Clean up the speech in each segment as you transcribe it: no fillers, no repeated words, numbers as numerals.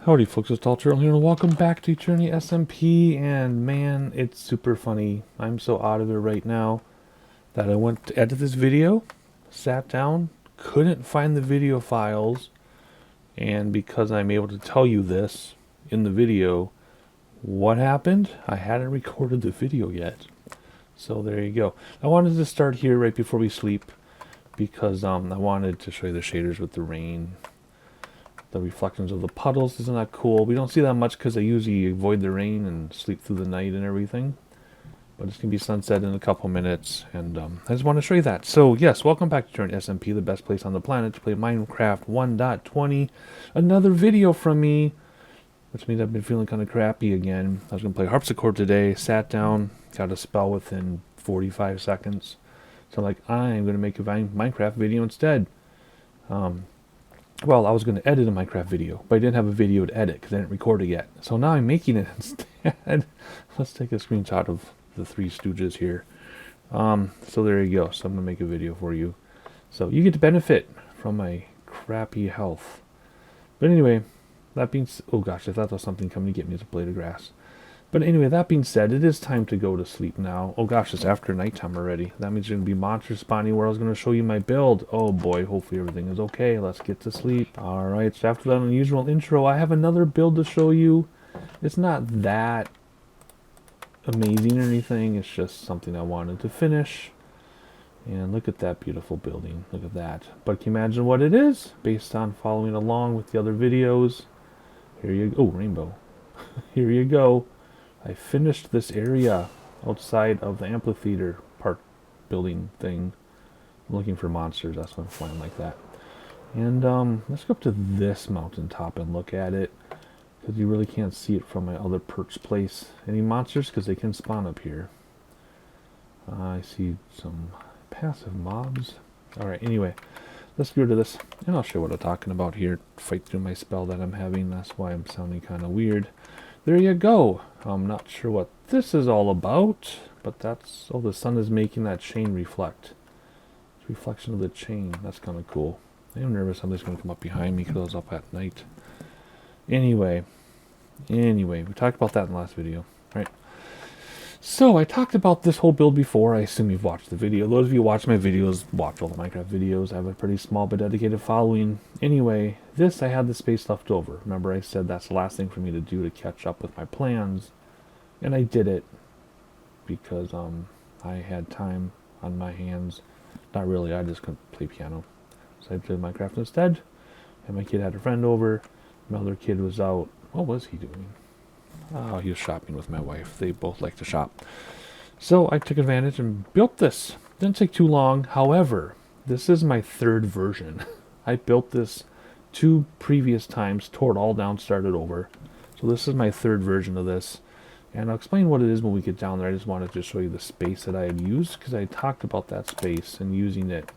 Howdy folks, it's Turtle here and welcome back to Eternia SMP, and man, it's super funny. I'm so out of it right now that I went to edit this video, sat down, couldn't find the video files, and because I'm able to tell you this in the video, what happened? I hadn't recorded the video yet. So there you go. I wanted to start here right before we sleep because I wanted to show you the shaders with the rain. The reflections of the puddles, isn't that cool? We don't see that much because I usually avoid the rain and sleep through the night and everything. But it's going to be sunset in a couple minutes, and I just want to show you that. So yes, welcome back to Eternia SMP, the best place on the planet to play Minecraft 1.20. Another video from me, which means I've been feeling kind of crappy again. I was going to play harpsichord today, sat down, got a spell within 45 seconds. So like, I'm going to make a Minecraft video instead. Well, I was going to edit a Minecraft video, but I didn't have a video to edit because I didn't record it yet. So now I'm making it instead. Let's take a screenshot of the Three Stooges here. So there you go. So I'm going to make a video for you. So you get to benefit from my crappy health. But anyway, that being... Oh gosh, I thought there was something coming to get me as a blade of grass. But anyway, that being said, it is time to go to sleep now. Oh gosh, it's after nighttime already. That means there's going to be monsters spawning where I was going to show you my build. Oh boy, hopefully everything is okay. Let's get to sleep. Alright, so after that unusual intro, I have another build to show you. It's not that amazing or anything. It's just something I wanted to finish. And look at that beautiful building. Look at that. But can you imagine what it is? Based on following along with the other videos. Here you go. Oh, rainbow. Here you go. I finished this area outside of the amphitheater part building thing. I'm looking for monsters, that's why I'm flying like that. And let's go up to this mountaintop and look at it, because you really can't see it from my other perch place. Any monsters? Because they can spawn up here. I see some passive mobs. Alright, anyway, let's go to this, and I'll show you what I'm talking about here. Fight through my spell that I'm having, that's why I'm sounding kind of weird. There you go. I'm not sure what this is all about, but that's... Oh, the sun is making that chain reflect. It's reflection of the chain. That's kind of cool. I'm nervous somebody's going to come up behind me because I was up at night. Anyway, we talked about that in the last video, right? So, I talked about this whole build before. I assume you've watched the video. Those of you who watch my videos, watch all the Minecraft videos. I have a pretty small but dedicated following. Anyway, this I had the space left over. Remember I said that's the last thing for me to do to catch up with my plans. And I did it because I had time on my hands. Not really, I just couldn't play piano. So I played Minecraft instead. And my kid had a friend over. My other kid was out. What was he doing? Oh, he was shopping with my wife. They both like to shop. So I took advantage and built this. Didn't take too long. However, this is my third version. I built this 2 previous times, tore it all down, started over. So this is my third version of this. And I'll explain what it is when we get down there. I just wanted to show you the space that I had used, because I talked about that space and using it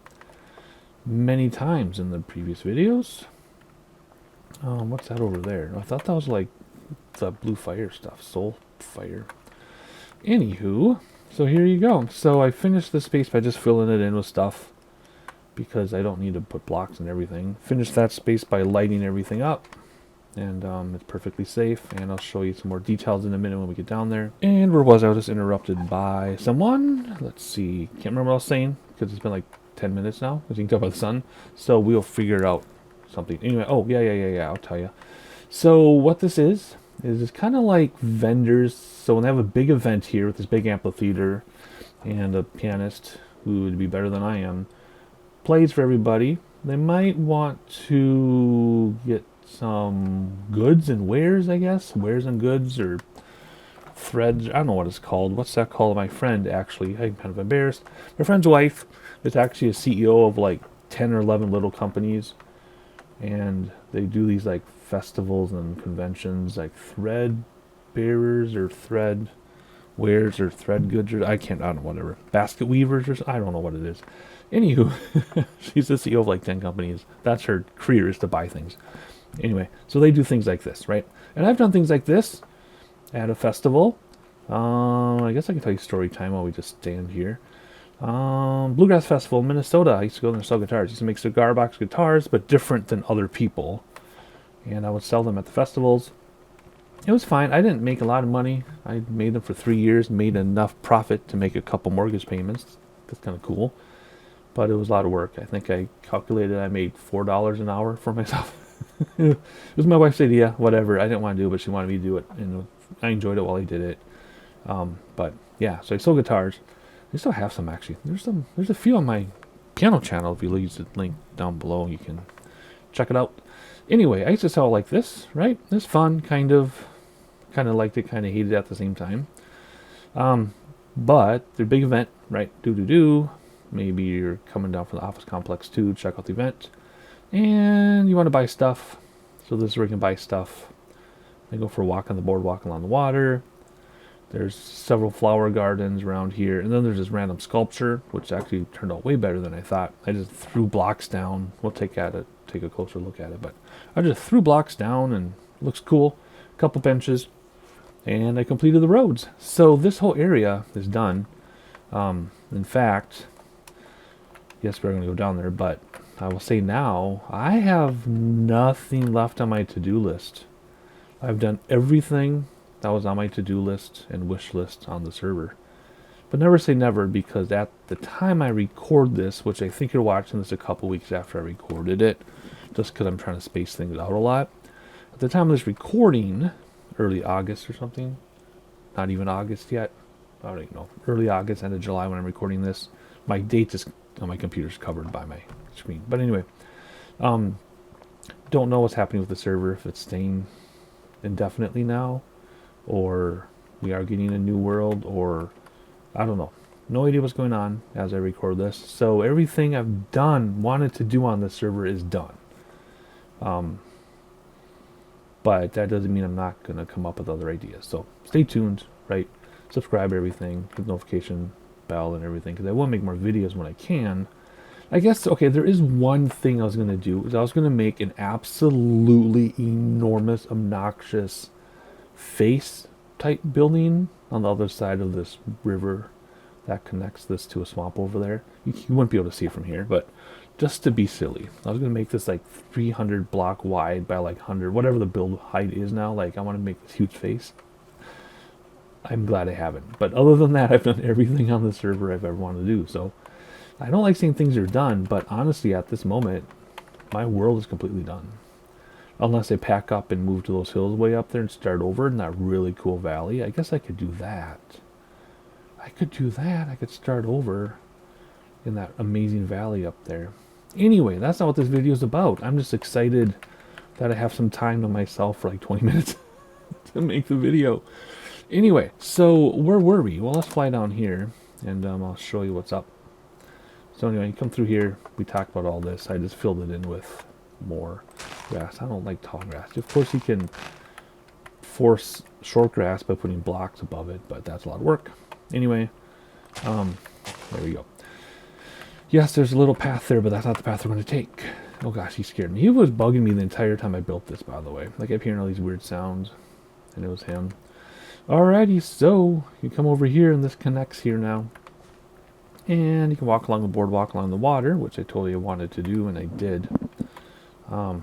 many times in the previous videos. What's that over there? I thought that was like the blue fire stuff, soul fire. Anywho, so here you go. So I finished the space by just filling it in with stuff because I don't need to put blocks and everything. Finished that space by lighting everything up, and it's perfectly safe, and I'll show you some more details in a minute when we get down there. And where was I? I was just interrupted by someone. Let's see, can't remember what I was saying because it's been like 10 minutes now, as you can tell by the sun. So we'll figure out something. Anyway, oh yeah, I'll tell you. So what this is it's kind of like vendors. So when they have a big event here with this big amphitheater and a pianist who would be better than I am plays for everybody, they might want to get some goods and wares, I guess. Wares and goods or threads. I don't know what it's called. What's that called? My friend, actually, I'm kind of embarrassed. My friend's wife is actually a CEO of like 10 or 11 little companies. And they do these like festivals and conventions, like thread bearers or thread wares or thread goods, or I don't know, whatever. Basket weavers, or I don't know what it is. Anywho, she's the CEO of like 10 companies. That's her career, is to buy things. Anyway, so they do things like this, right? And I've done things like this at a festival. I guess I can tell you story time while we just stand here. Bluegrass Festival in Minnesota. I used to go there and sell guitars. I used to make cigar box guitars, but different than other people. and I would sell them at the festivals. It was fine. I didn't make a lot of money. I made them for 3 years, made enough profit to make a couple mortgage payments. That's kind of cool. But it was a lot of work. I think I calculated I made $4 an hour for myself. It was my wife's idea, whatever. I didn't want to do it, but she wanted me to do it. And I enjoyed it while I did it. But yeah, so I sold guitars. I still have some actually. There's a few on my piano channel. If you use the link down below, you can check it out. Anyway, I used to sell like this, right? It's fun, kind of liked it, kind of hated it at the same time. But the big event, right? Maybe you're coming down from the office complex to check out the event, and you want to buy stuff. So this is where you can buy stuff. I go for a walk on the boardwalk along the water. There's several flower gardens around here, and then there's this random sculpture, which actually turned out way better than I thought. I just threw blocks down. We'll take a closer look at it, but I just threw blocks down, and it looks cool. A couple benches, and I completed the roads. So this whole area is done. In fact, yes, we're going to go down there, but I will say now, I have nothing left on my to-do list. I've done everything that was on my to-do list and wish list on the server. But never say never, because at the time I record this, which I think you're watching this a couple weeks after I recorded it, just because I'm trying to space things out a lot. At the time of this recording, early August or something, not even August yet, I don't even know, early August, end of July when I'm recording this, my date is on my computer's covered by my screen. But anyway, don't know what's happening with the server, if it's staying indefinitely now, or we are getting a new world, or I don't know. No idea what's going on as I record this. So everything I've wanted to do on this server is done. But that doesn't mean I'm not going to come up with other ideas. So stay tuned, right? Subscribe, everything, hit the notification bell and everything, because I will make more videos when I can. I guess, okay, there is one thing I was going to do, is I was going to make an absolutely enormous, obnoxious face type building on the other side of this river that connects this to a swamp over there. You wouldn't be able to see it from here, but just to be silly, I was going to make this like 300 block wide by like 100, whatever the build height is now. Like, I want to make this huge face. I'm glad I haven't. But other than that, I've done everything on the server I've ever wanted to do. So I don't like saying things are done, but honestly, at this moment, my world is completely done. Unless I pack up and move to those hills way up there and start over in that really cool valley. I guess I could do that. I could start over in that amazing valley up there. Anyway, that's not what this video is about. I'm just excited that I have some time to myself for like 20 minutes to make the video. Anyway, so where were we? Well, let's fly down here, and I'll show you what's up. So anyway, you come through here. We talked about all this. I just filled it in with more grass. I don't like tall grass. Of course, you can force short grass by putting blocks above it, but that's a lot of work. Anyway, there we go. Yes, there's a little path there, but that's not the path we're going to take. Oh gosh, he scared me. He was bugging me the entire time I built this, by the way. I kept hearing all these weird sounds, and it was him. Alrighty, so you come over here, and this connects here now. And you can walk along the boardwalk along the water, which I told you I wanted to do, and I did. And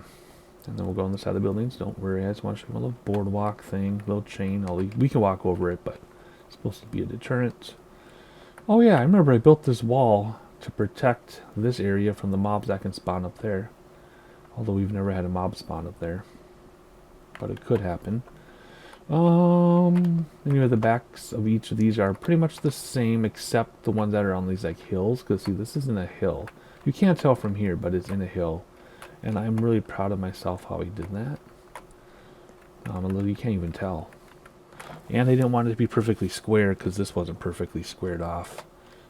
then we'll go on the side of the buildings. Don't worry, I just want to show you a little boardwalk thing, little chain. We can walk over it, but it's supposed to be a deterrent. Oh yeah, I remember I built this wall to protect this area from the mobs that can spawn up there. Although we've never had a mob spawn up there, but it could happen. Anyway, the backs of each of these are pretty much the same, except the ones that are on these like hills. Because see, this isn't a hill. You can't tell from here, but it's in a hill. And I'm really proud of myself how he did that. You can't even tell. And they didn't want it to be perfectly square, because this wasn't perfectly squared off.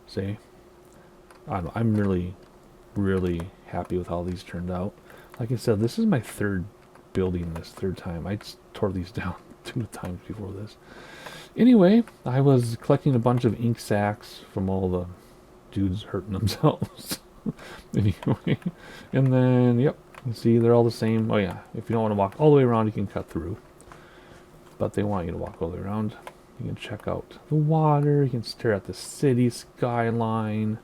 See? I'm really, really happy with how these turned out. Like I said, this is my third building this third time. I just tore these down 2 times before this. Anyway, I was collecting a bunch of ink sacks from all the dudes hurting themselves. Anyway, and then, yep, you see they're all the same. Oh yeah, if you don't want to walk all the way around, you can cut through. But they want you to walk all the way around. You can check out the water. You can stare at the city skyline.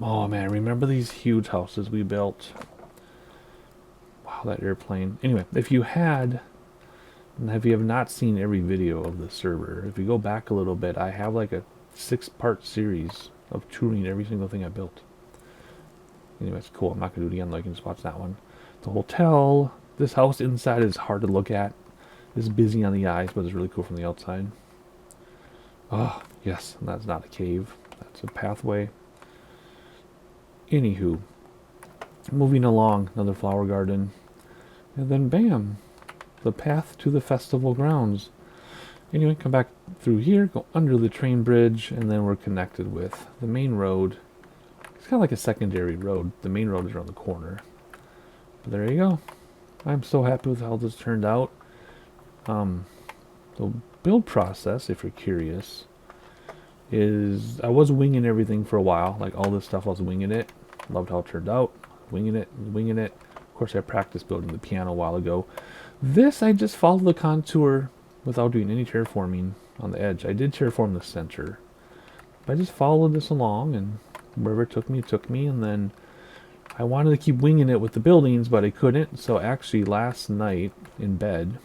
Oh man, remember these huge houses we built? Wow, Oh, that airplane. Anyway, if you have not seen every video of the server, if you go back a little bit, I have like a 6-part series of touring every single thing I built. Anyway, it's cool. I'm not going to do it again, though. You can just watch that one. The hotel. This house inside is hard to look at. It's busy on the eyes, but it's really cool from the outside. Oh, yes. And that's not a cave. That's a pathway. Anywho. Moving along. Another flower garden. And then, bam. The path to the festival grounds. Anyway, come back through here. Go under the train bridge. And then we're connected with the main road. It's kind of like a secondary road. The main road is around the corner. But there you go. I'm so happy with how this turned out. The build process, if you're curious, is I was winging everything for a while. Like all this stuff, I was winging it. Loved how it turned out. Winging it. Of course, I practiced building the piano a while ago. This, I just followed the contour without doing any terraforming on the edge. I did terraform the center. But I just followed this along, and wherever it took me, and then I wanted to keep winging it with the buildings, but I couldn't. So actually last night in bed,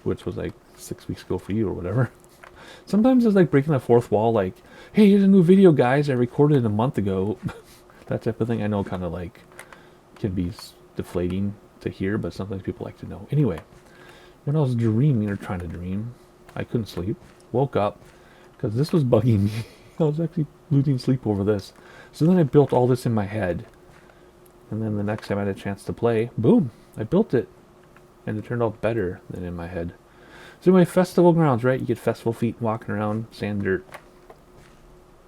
which was like 6 weeks ago for you or whatever, sometimes it's like breaking the fourth wall, like, hey, here's a new video, guys, I recorded a month ago. That type of thing. I know kind of like can be deflating to hear, but sometimes people like to know. Anyway, when I was dreaming or trying to dream, I couldn't sleep. Woke up because this was bugging me. I was actually losing sleep over this. So then I built all this in my head. And then the next time I had a chance to play, boom, I built it. And it turned out better than in my head. So anyway, festival grounds, right? You get festival feet walking around, sand, dirt,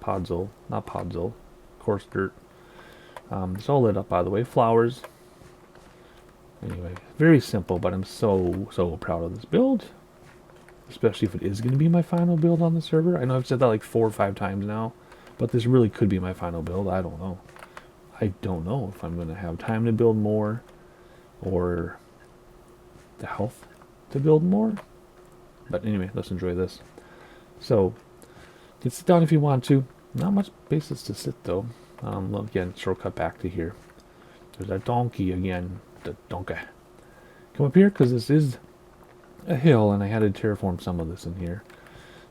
podzol, not podzol, coarse dirt. It's all lit up, by the way. Flowers. Anyway, very simple, but I'm so proud of this build. Especially if it is going to be my final build on the server. I know I've said that like 4 or 5 times now. But this really could be my final build. I don't know. I don't know if I'm going to have time to build more. Or the health to build more. But anyway, let's enjoy this. So, you can sit down if you want to. Not much basis to sit though. Again, shortcut back to here. There's a donkey again. The donkey. Come up here because this is a hill and I had to terraform some of this in here.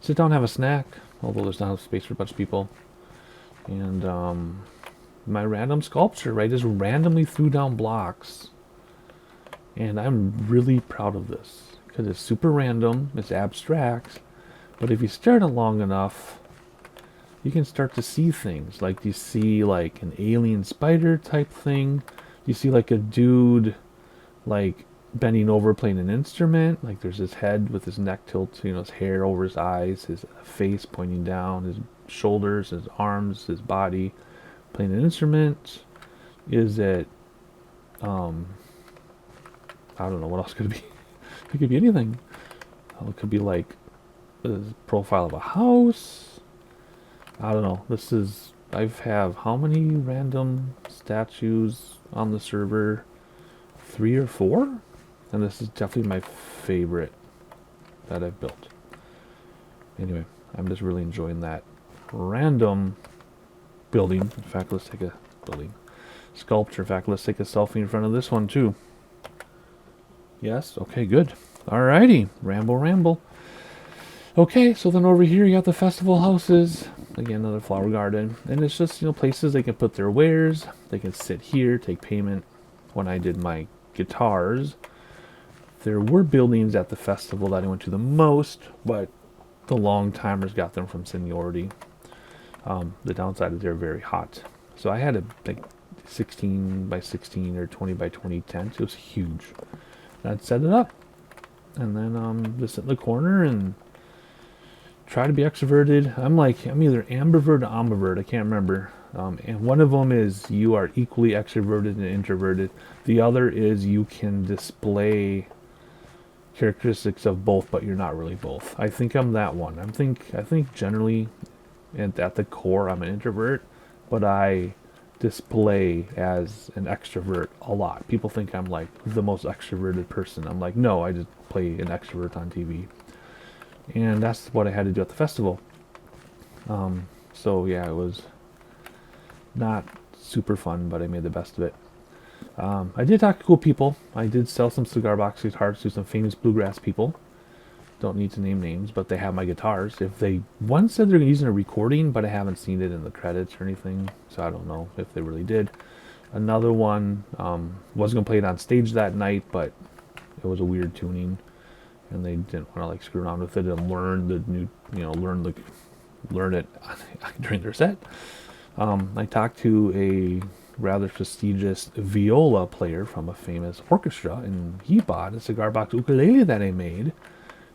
Sit down, have a snack. Although there's not enough space for a bunch of people. And my random sculpture, right? Just randomly threw down blocks. And I'm really proud of this. Because it's super random. It's abstract. But if you start it long enough, you can start to see things. Like you see like an alien spider type thing. You see like a dude like bending over playing an instrument. Like there's his head with his neck tilted, you know, his hair over his eyes, his face pointing down, his shoulders, his arms, his body playing an instrument. Is it I don't know what else could it be. It could be anything. It could be like the profile of a house. I don't know. This is I have how many random statues on the server? 3 or 4? And this is definitely my favorite that I've built. Anyway, I'm just really enjoying that random building. In fact, let's take a building. Sculpture. In fact, let's take a selfie in front of this one too. Yes? Okay, good. Alrighty. Ramble. Okay, so then over here you got the festival houses. Again, another flower garden. And it's just, you know, places they can put their wares. They can sit here, take payment. When I did my guitars, there were buildings at the festival that I went to the most, but the long timers got them from seniority. The downside is they're very hot. So I had a like 16 by 16 or 20 by 20 tent. It was huge. I'd set it up. And then just sit in the corner and try to be extroverted. I'm either ambivert or ambivert. I can't remember. And one of them is you are equally extroverted and introverted. The other is you can display characteristics of both, but you're not really both. I think I'm that one. I think generally, and at the core, I'm an introvert, but I display as an extrovert a lot. People think I'm like the most extroverted person. I'm like, no, I just play an extrovert on TV. And that's what I had to do at the festival. So yeah, it was not super fun, but I made the best of it. I did talk to cool people. I did sell some cigar box guitars to some famous bluegrass people. Don't need to name names, but they have my guitars. If they one said they're using a recording, but I haven't seen it in the credits or anything, so I don't know if they really did. Another one was gonna play it on stage that night, but it was a weird tuning, and they didn't want to like screw around with it and learn the new, learn it during their set. I talked to a rather prestigious viola player from a famous orchestra, and he bought a cigar box ukulele that I made,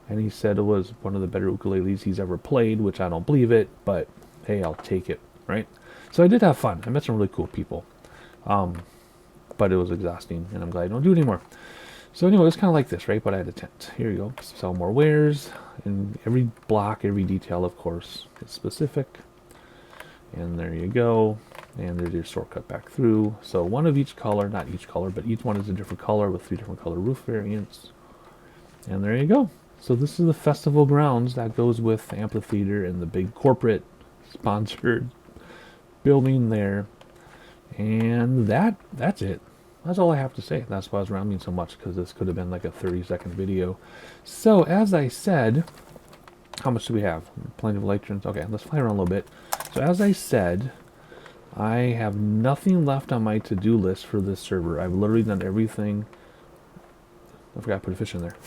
and he said it was one of the better ukuleles he's ever played, which I don't believe it, but hey, I'll take it, right? So I did have fun. I met some really cool people, but it was exhausting, and I'm glad I don't do it anymore. So anyway, it's kind of like this, right? But I had a tent. Here you go. Sell more wares, and every block, every detail, of course, is specific. And there you go. And there's your shortcut back through. So one of each color, not each color, but each one is a different color with 3 different color roof variants. And there you go. So this is the festival grounds that goes with the amphitheater and the big corporate sponsored building there. And that's it. That's all I have to say. That's why I was rambling so much, because this could have been like a 30-second video. So as I said, how much do we have? Plenty of electrons. Okay, let's fly around a little bit. So as I said, I have nothing left on my to-do list for this server. I've literally done everything. I forgot to put a fish in there.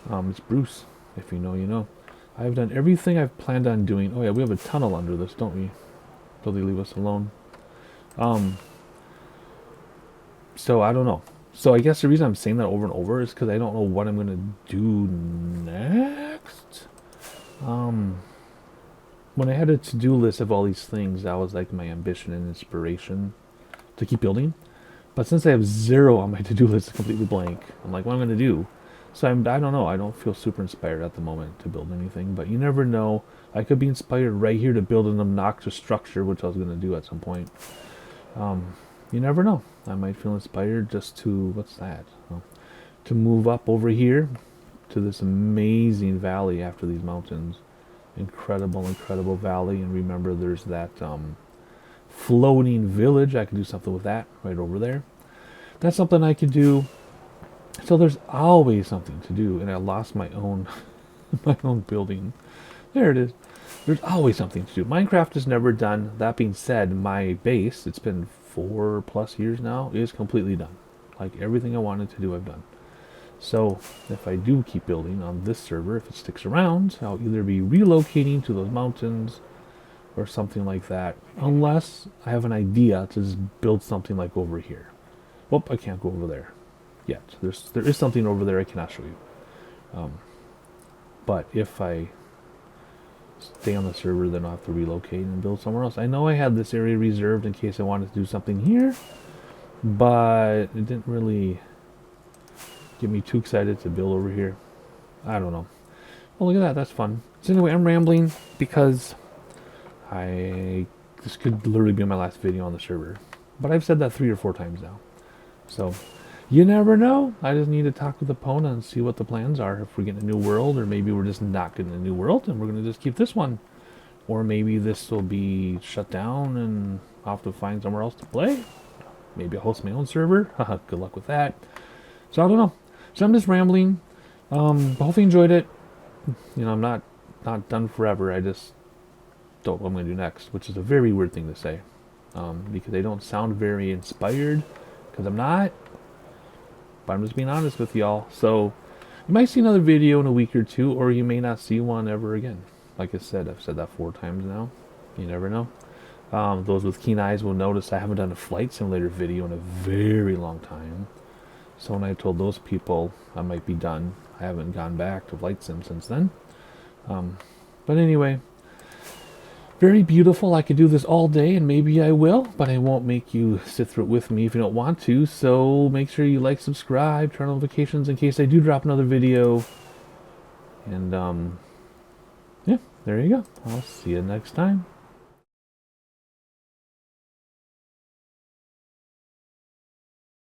It's Bruce. If you know, you know. I've done everything I've planned on doing. Oh yeah, we have a tunnel under this, don't we? Will they leave us alone? So I don't know. So I guess the reason I'm saying that over and over is because I don't know what I'm going to do next. When I had a to-do list of all these things, that was like my ambition and inspiration to keep building. But since I have 0 on my to-do list, it's completely blank. I'm like, what am I going to do? So I don't know. I don't feel super inspired at the moment to build anything. But you never know. I could be inspired right here to build an obnoxious structure, which I was going to do at some point. You never know. I might feel inspired just to, what's that? Oh, to move up over here to this amazing valley after these mountains. Incredible, incredible valley. And remember, there's that floating village. I can do something with that right over there. That's something I could do. So there's always something to do. And I lost my own my own building. There it is. There's always something to do. Minecraft is never done. That being said, my base, it's been 4+ years now, is completely done. Like everything I wanted to do, I've done. So if I do keep building on this server, if it sticks around, I'll either be relocating to those mountains or something like that. Unless I have an idea to just build something like over here. Whoop, I can't go over there yet. There is something over there I cannot show you. But if I stay on the server, then I'll have to relocate and build somewhere else. I know I had this area reserved in case I wanted to do something here, but it didn't really get me too excited to build over here. I don't know. Well, look at that. That's fun. So anyway, I'm rambling because this could literally be my last video on the server. But I've said that 3 or 4 times now. So you never know. I just need to talk with Epona and see what the plans are. If we're getting a new world, or maybe we're just not getting a new world and we're going to just keep this one. Or maybe this will be shut down and I'll have to find somewhere else to play. Maybe I'll host my own server. Good luck with that. So I don't know. So I'm just rambling. Hopefully you enjoyed it. You know, I'm not done forever. I just don't know what I'm going to do next, which is a very weird thing to say. Because I don't sound very inspired. Because I'm not. But I'm just being honest with y'all. So you might see another video in a week or 2, or you may not see one ever again. Like I said, I've said that 4 times now. You never know. Those with keen eyes will notice I haven't done a flight simulator video in a very long time. So when I told those people I might be done, I haven't gone back to flight sim since then. But anyway, very beautiful. I could do this all day, and maybe I will, but I won't make you sit through it with me if you don't want to. So make sure you like, subscribe, turn on notifications in case I do drop another video. And yeah, there you go. I'll see you next time.